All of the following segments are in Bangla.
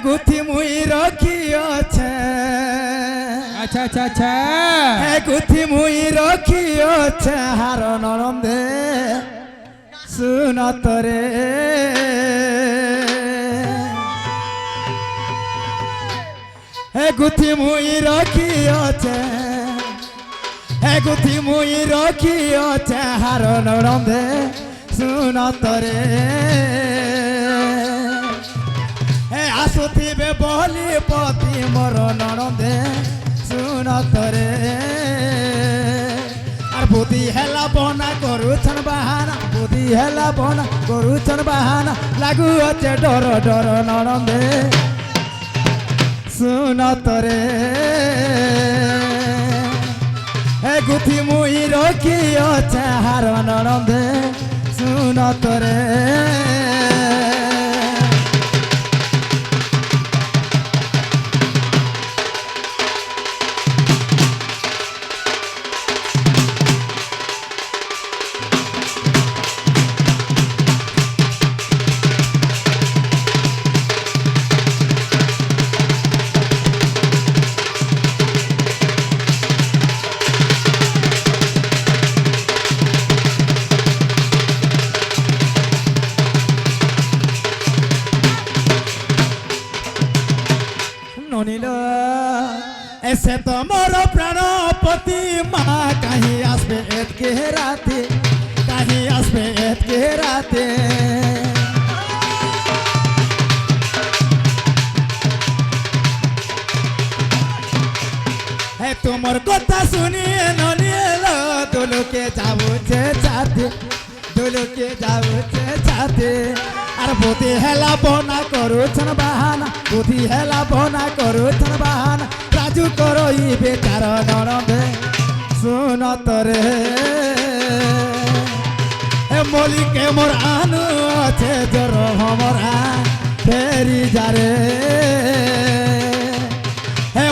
গুথি মুই রখি আছে আচ্ছা আচ্ছা আচ্ছা গুথি মুই রখি আছে হার নরন্দে শুনতরে গুথি মুই রখি আছে গুথি মুই রখি আছে হার নরন্দে শুনতরে আসুথিবে বলি পতি মোর নরন্দে শুনতরে আর বুদ্ধি হেলা বনা করুছন বাহানা বুদ্ধি হেলা বনা করুছন বাহানা লাগু আছে ডর ডর নরন্দে শুনতরে গুথি মুই রখি আছে হার নরন্দে শুনতরে ননিল এসে তো মোর প্রাণপতি মা কাহি আসবে এতকে রাতে কাহি আসবে এতকে রাতে তোমার কথা শুনিয়ে ননিল দোলকে যাবছে চাতে দোলকে যাবছে চাতে আর বুদ্ধি হেলা বনা করুছন বাহানা বুদ্ধি হেলা বনা করুছন বাহানা রাজু করো ই বেচার নরন্দে শুনতরে মলিকে মোর আনু আছে জর হমরা ফেরি যারে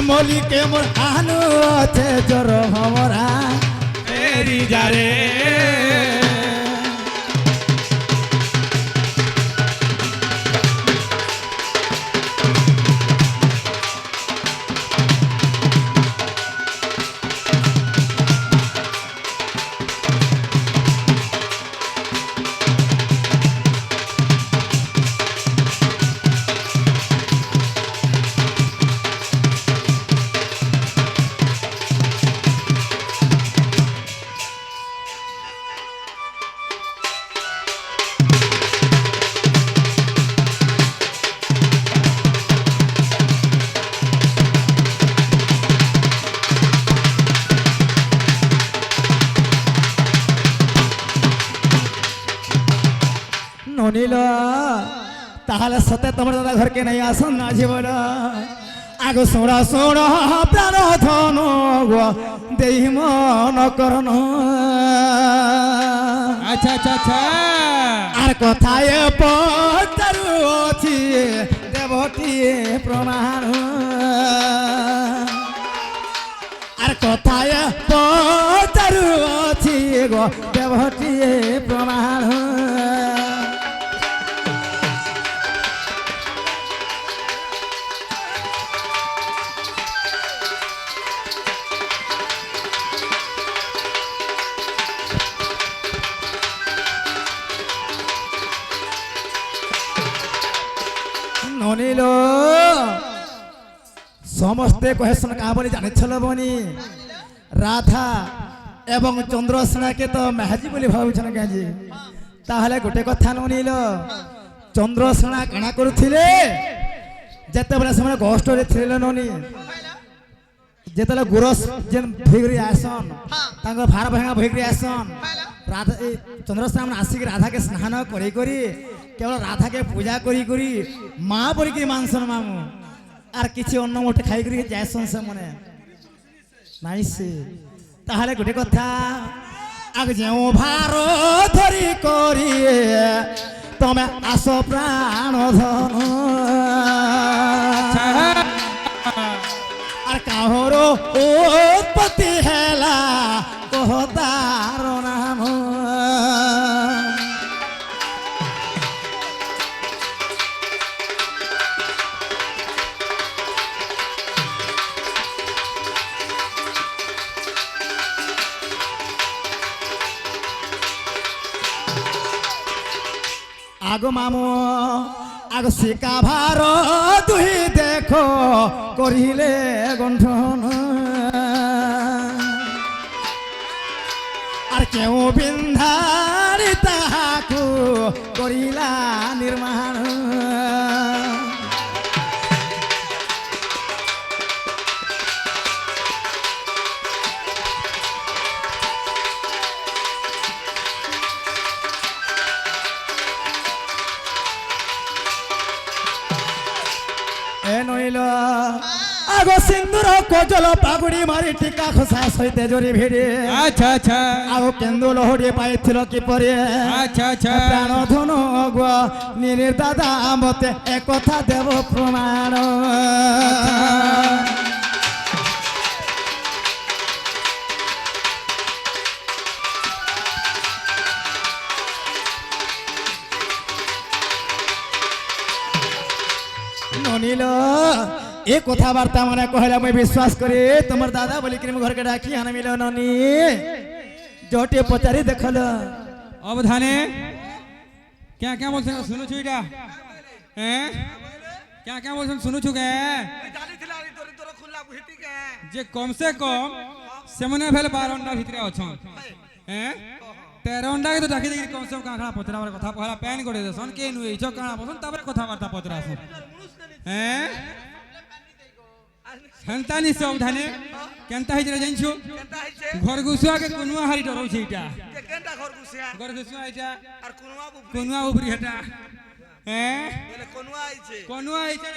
মলিকে মোর আনু আছে জর হমরা ফেরি যারে ননিল তাহলে সতে তোমার দাদা ঘরকে নাই আসন না জীবন আগ শোড়া শোড়া প্রাণ ধন দেই মন করন আচ্ছা আচ্ছা আচ্ছা আর কথায় পচারু অছি দেবটিয়ে প্রমাণ আর কথায় পচারু অছি গো দেবটিয়ে প্রমাণ ননিল সমস্তে কহেছন কা বলি জানিছিল বনি রাধা এবং চন্দ্রসেনাকে তো মেহাজি বলি ভাবুছন কাজি তাহলে গোটে কথা ননিল চন্দ্রসেনা কাଣା করুଥିଲେ যেতবেলে ସେମାନେ ଗଷ୍ଟରେ ଥିଲେ ନନି যেতবেলে গুরস যেন ভিগরি আসন তাঙ্কর ভার ভাঙা ভিগরি আসন রাধা চন্দ্রসেনা মানে আসিকি রাধাকে স্নান করি করি কেবল রাধাকে পূজা করি করি মা পরিকি মানসন মামু আর কিছু অন্য মোটে খাই করি যাইসন সে মনে নাইছে তাহলে গোটে কথা আগ যে ভার ধরি করি তুমি আস প্রাণ ধন আর কাহর উৎপত্তি হেলা কহতার নাম আগ মামু আগ শিকা ভার দুহি দেখো করিলে গণ্ঠন আর কেউ বিন্ধারি তাহাকু করিলা নির্মাণ এ নইল আগ সিন্দুর কজল পাগুড়ি মারি টিকা খোসা সইতে জরি ভিড়ে আচ্ছা আচ্ছা আগ কেন্দু লহড়ি পাইছিল কি পরে আচ্ছা আচ্ছা প্রাণ ধনু গো নীলের দাদা মতে একথা দেব প্রমাণ ননিল এ কথাবার্তা মানে কহিলা মুই বিশ্বাস করি তোমার দাদা বলি কি ঘরকে ডাকি আনমিল ননি জটে পচারি দেখল অবধানে क्या क्या बोलते हैं सुनो छु इटा हैं क्या क्या बोलते हैं सुनो छु के जे कम से कम सेमने भेल 12 अंडा भितरे अछन हैं 13 अंडा के तो डाकी दे कम से कम काखा पतरा कथा पहला पैन करे देसन के नु इचो काना पसन तबरे कथा वार्ता पतरा सन हैं संतानी सब धाने केनता हिजरे जाइछु घर गुसुआ के कोनुआ हारी डरौ छै इटा केनटा घर गुसिया घर गुसुआ इटा আর কোনवा বুবরি कोनुआ उपरी हटा हैं বলে কোনवा আইছে कोनुआ इटा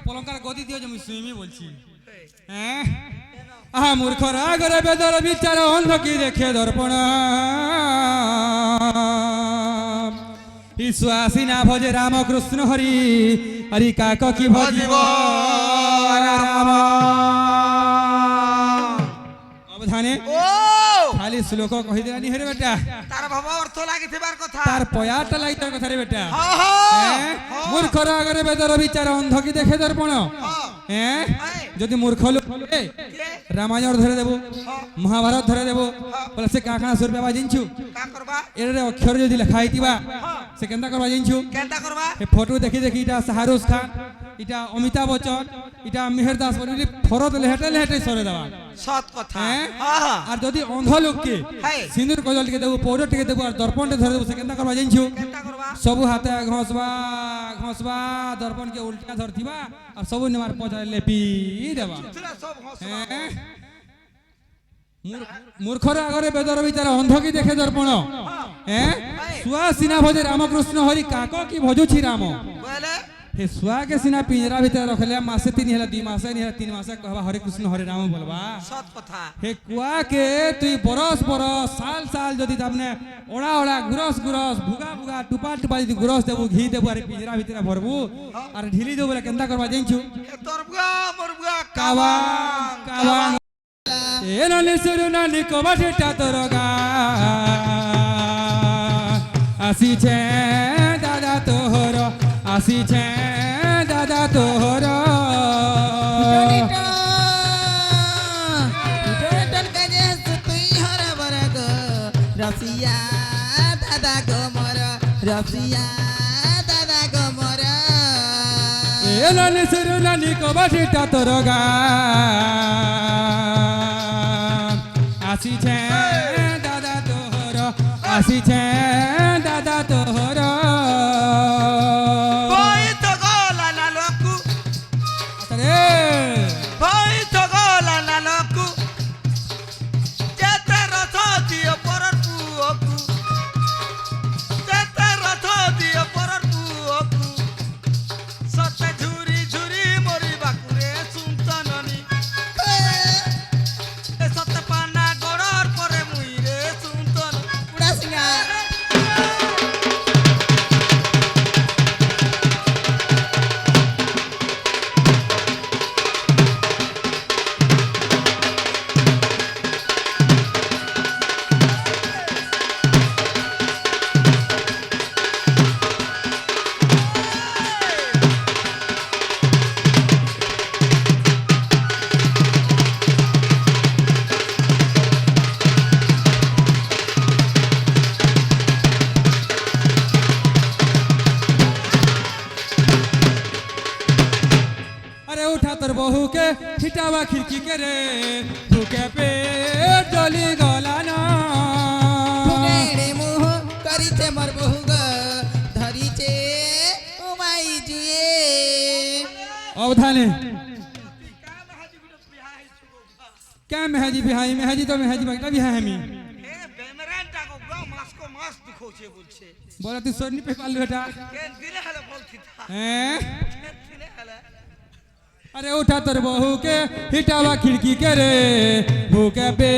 पलंकार गदी दियो जे मुई सुइमी बोलছি हैं आहा मूर्खरा गरे बेदर विचार अंध की देखे दर्पण ईश्वासी ना भजे राम कृष्ण हरि हरि काक की भजिब राम अवधाने ও खाली श्लोक कहि देनी हेरे बेटा তার বাবা অর্থ লাগিथिबार কথা तार पयाटा लागि तार कथा रे बेटा হ হ हैं मूर्खरा गरे बेदर विचार अंध की देखे दर्पण हैं যদি মূর্খ লোক হলে রামায়ণ ধরে দেব মহাভারত ধরে দেব বলে সে কাকা সুর পেবা জিনছু কা করবা এর অক্ষর যদি লেখা হইতিবা সে কেনতা করবা জিনছু কেনটা করবা এ ফটো দেখি দেখি এটা শাহরুখ খান এটা অমিতাভ বচ্চন এটা মেহের দাস বলি ফরত লেহেটে লেহেটে সরে দেবা সৎ কথা হ্যাঁ হ্যাঁ হ্যাঁ আর যদি অন্ধ লোককে হ্যাঁ। সিন্দুর কজল টিকে দেব পৌডর টিকে দেব আর দর্পণটা ধরে দেব সে কেনতা করবা জিনছু কেনটা করবা सबु हाथे घसबा घसबा दर्पण के उल्टा धरथिबा और सबु नेमार पचारे लेपी देबा তুলা সব হসবা हैं मूर्खर आगरे बेदर विचार अंध की देखे दर्पण हैं सुआ सिना भजे रामकृष्ण हरि काको की भजुछि राम বলে हे सुआ के सिना पिंजरा भीतर रखले मासे 3 हेला 2 मासे नि हेला 3 मासे कहबा हरे कृष्ण हरे राम बोलबा সৎ কথা हे कुआ के तुई बरस बरस साल साल जदि तामने ओड़ा ओड़ा गुरस गुरस भुगा भुगा टुपा टुपा जदि गुरस देबु घी देबु अरे पिंजरा भीतर भरबु और ढिली देबु बोले केनता करबा जाइछु এ তোরবুয়া মরবুয়া कावा कावा ए नानी सुरु नानी कोबाटे टातरगा आसी छे दादा तोहर आसी छे दादा तोहर रसिया दादा गोमर रसिया दादा गोमर ए नानी सुरु नानी कोबाटे टातरगा आसी छे दादा तोहर आसी छे दादा तोहर বই তো গলা না লোকু अरे বই তো গলা না লোকু যেতে রথ দিও পরর পুঅকু যেতে রথ দিও পরর পুঅকু সতে ঝুরি ঝুরি মরি বাকুরে সুন্তননি এ সতে পানা গড়র পরে মুই রে সুন্তন पूरा सिंगार अरे उठा तोर बहू के हिटावा खिड़की के रे भूखे पे जली गला ना ভুগেড়ে মুহ করিছে মোর বহু গ ধরিছে উমাই জুয়ে अवधाने क्या मेहजी बिहाई मेहजी तो मेहजी बगटा बिहा हमी এ বেমরানটা গো মাসকো মাস দিখোছে বলছে बोला तू सोनी पे पाल बेटा কেন দিলে হলে বলছি তা हैं কেন দিলে হলে अरे उठा तोर बहू के हिटावा खिड़की के रे भूखे पे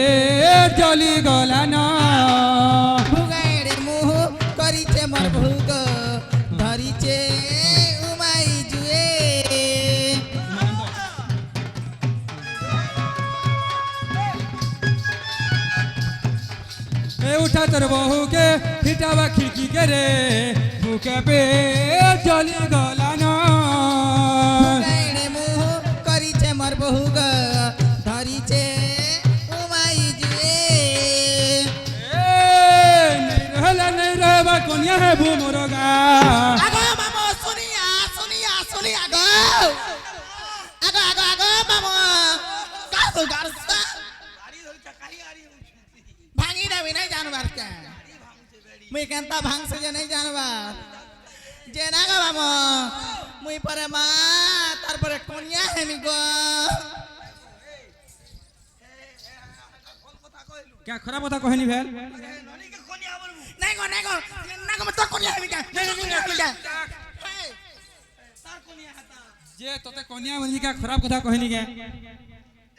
जली गला ना ভুগেড়ে মুহ করিছে মোর বহু গ ধরিছে উমাই জুয়ে ए उठा तोर बहू के हिटावा खिड़की के रे भूखे पे जली गला ना ভুগেড়ে মুহ করিছে মোর বহু গ ধরিছে উমাই জুয়ে नहीं रहबा कोनिया है भू मोरगा আগো মামো শুনিয়া শুনিয়া শুনিয়া গো আগো আগো আগো মামো কাসু গারসা গাড়ি ধরছে কাহি গাড়ি হচ্ছে ভাঙি দেবি নাই জানবার কে মুই কেনতা ভাঙছে যে নাই জানবার যে না গো মামো মুই পরে মা তারপরে কোনিয়া হেমি গো क्या खराब होता कहनी भेल ননিকে কোনিয়া বলবো নাই গো না গো তো কোনিয়া হেমি কে নাই কোনিয়া হেমি কে তার কোনিয়া হাতা जे तोते कोनिया बनी क्या खराब कथा कहनी के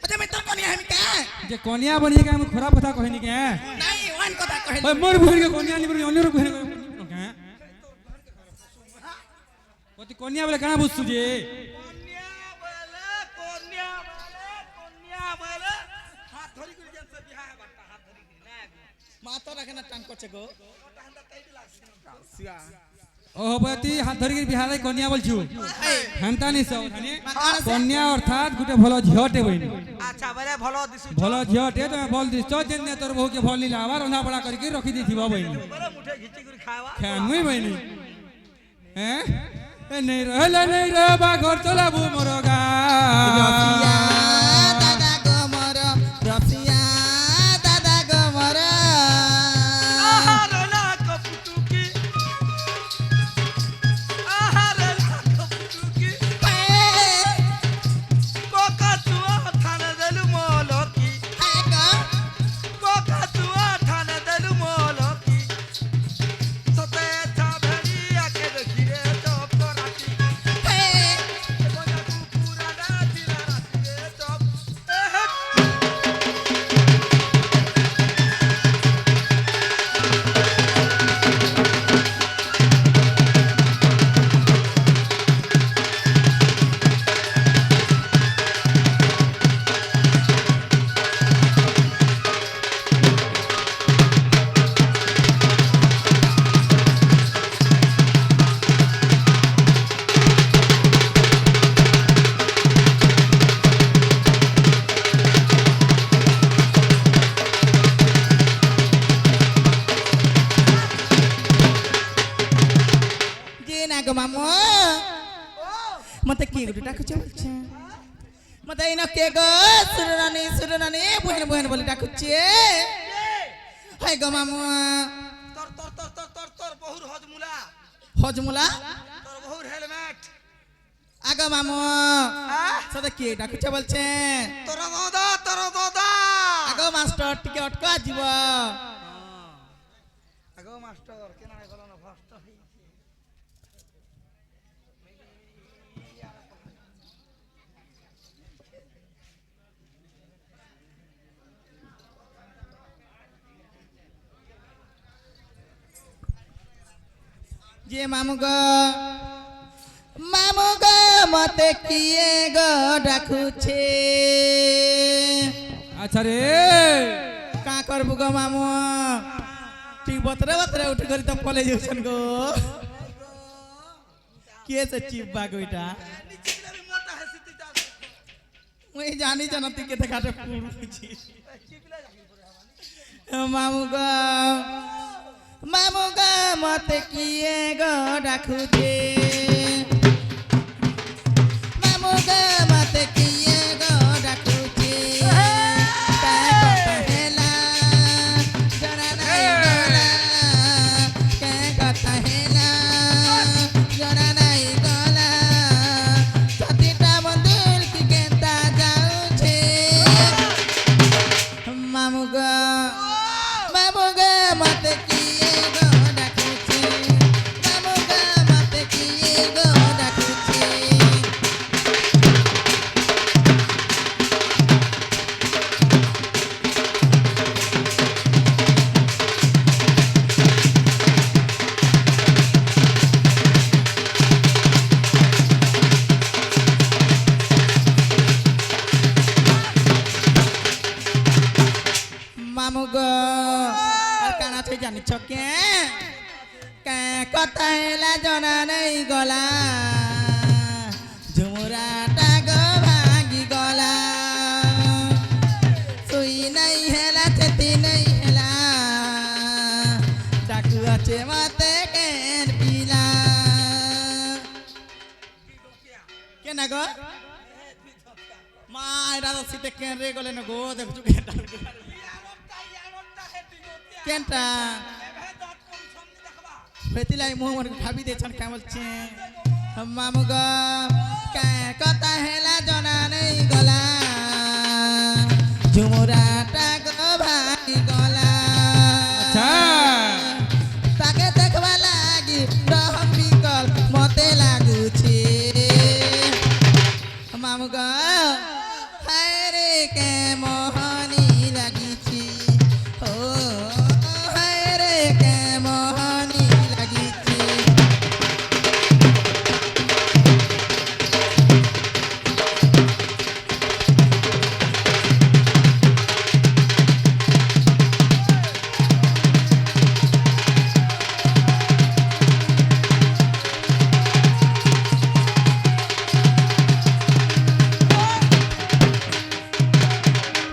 আচ্ছা মই তো কোনিয়া হেমি কে जे कोनिया बनी के हम खराब कथा कहनी के নাই ওয়ান কথা কহে ओए मोर भूर के कोनिया नहीं बनी अन्य रो भूर के ओती कोनिया बोले कहां बुझसु जे কোনিয়া বলে হাত ধরি করে যেতে বিহা বাটা হাত ধরি করে না মা তো রাখে না টান করছে গো ओ बती हाथ धरि के बिहार कोनिया बोलछु हेमता नहीं सब थाने कोनिया अर्थात गुटे भलो झियोटे बहिनी আচ্ছা বলে ভালো দিছু भलो झियोटे तो बोल दिस तो जेने तोर बहु के भल नीला आवार रंधा बड़ा करके रखी दिथिबा बहिनी বলে মুঠে ঘিচি করে খাওয়া खानुई बहिनी हैं ए नहीं रहला नहीं रहबा घर चलाबू मोरगा রসিয়া দাদা গো মোর রসিয়া দাদা গো মোর আহার না কপুটুকি আহার না কপুটুকি কোকা তুয়া থানে দেলু মলকি কোকা তুয়া থানে দেলু মলকি সতে ছাভেড়ি আকে দেখি রে চপ রাতি বজা কুকুরা না দিলা রাতি রে চপ যে না গো মামু মতে কি গুটি ডাকুছে বলছে মতে ইনা কে গো সুরনানি বহেন বহেন বলে ডাকুছে হাই গো মামু তোর তোর তোর তোর তোর তোর বহুর হজমুলা হজমুলা তোর বহুর হেলমেট আগো মামু সদা কি ডাকুছে বলছে তোর দাদা আগো মাস্টার টিকে অটকা দিব আগো মাস্টার কেন গেল না ফার্স্ট যে মামু গো মতে কিয়ে গো ডাকুছে अच्छा रे কা করবু গো মামু ঠিক বতরে বতরে উঠে করি তো কলেজ যাচ্ছেন গো কে সে চিপবা কইটা নিচে আমি মোটা হাসি তুই যা মুই জানি জানা তুই কেতে কাটে পুরুছি চিপলে যাবি মামু গো মতে কিয়ে গো ডাকুছে মামু গো জানিছ কে কে কথা হেলা জনা নেই গলা ঝুমুরাটা গো ভাগি গলা সুই নাই হেলা চেতি নাই হেলা ডাকু আছে মতে কেন পিলা কেনা গো মা এটা তো শীতে কেন রে গলে না গো দেখছো কেনটা কেনটা বেতিলাই মুহ মন ভাবি দেছন কে বলছে মামু গো কে কথা হেলা জনা নেই গলা ঝুমুরাটা গো ভাই গলা আচ্ছা তাকে দেখবা লাগি রহম বিকল মতে লাগুছে মামু গো হায় রে কে মোহনী লাগিছি ও হায় রে কে মোহনী লাগিছি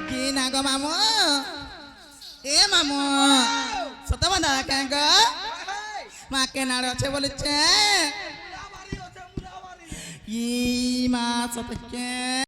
কি না গো মামু এ মামু সত বান্ধা কেন গো মা কেনার আছে বলেছে ই মা সত কে